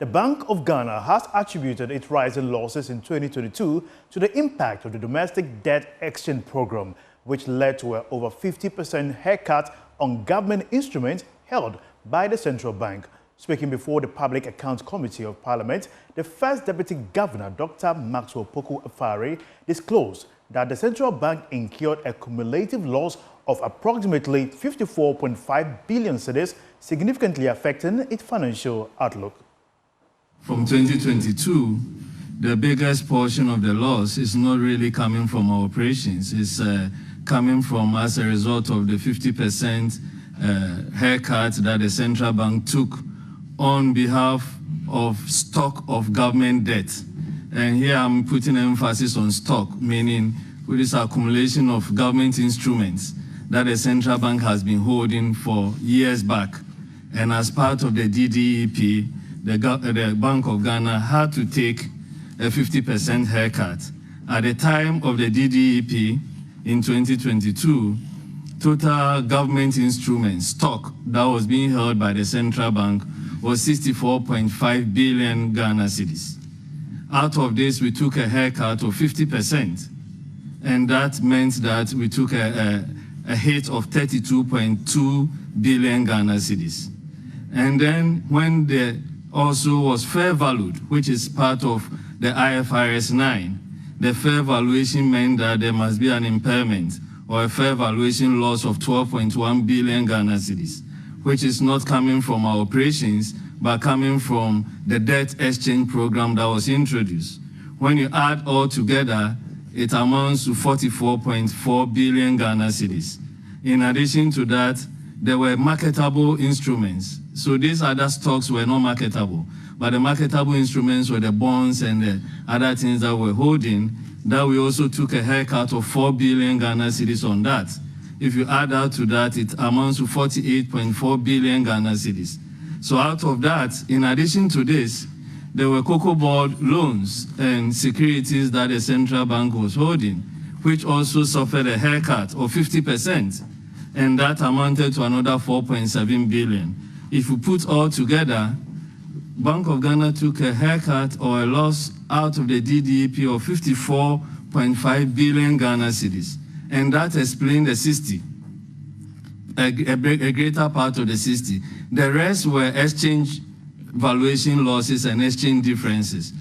The Bank of Ghana has attributed its rise in losses in 2022 to the impact of the domestic debt exchange program, which led to an over 50% haircut on government instruments held by the central bank. Speaking before the Public Accounts Committee of Parliament, the First Deputy Governor, Dr. Maxwell Poku-Afari, disclosed that the central bank incurred a cumulative loss of approximately 54.5 billion cedis, significantly affecting its financial outlook. From 2022, the biggest portion of the loss is not really coming from our operations. It's coming from as a result of the 50% haircut that the central bank took on behalf of stock of government debt. And here I'm putting emphasis on stock, meaning with this accumulation of government instruments that the central bank has been holding for years back. And as part of the DDEP, the Bank of Ghana had to take a 50% haircut. At the time of the DDEP in 2022, total government instruments stock that was being held by the central bank was 64.5 billion Ghana cedis. Out of this, we took a haircut of 50%, and that meant that we took a hit of 32.2 billion Ghana cedis. And then when the also was fair valued, which is part of the IFRS 9, the fair valuation meant that there must be an impairment or a fair valuation loss of 12.1 billion Ghana cedis, which is not coming from our operations, but coming from the debt exchange program that was introduced. When you add all together, it amounts to 44.4 billion Ghana cedis. In addition to that, there were marketable instruments. So these other stocks were not marketable, but the marketable instruments were the bonds and the other things that we're holding, that we also took a haircut of 4 billion Ghana cedis on that. If you add that to that, it amounts to 48.4 billion Ghana cedis. So out of that, in addition to this, there were cocoa board loans and securities that the central bank was holding, which also suffered a haircut of 50%, and that amounted to another 4.7 billion. If we put all together, Bank of Ghana took a haircut or a loss out of the DDEP of 54.5 billion Ghana cedis, and that explained the 60. A greater part of the 60. The rest were exchange valuation losses and exchange differences.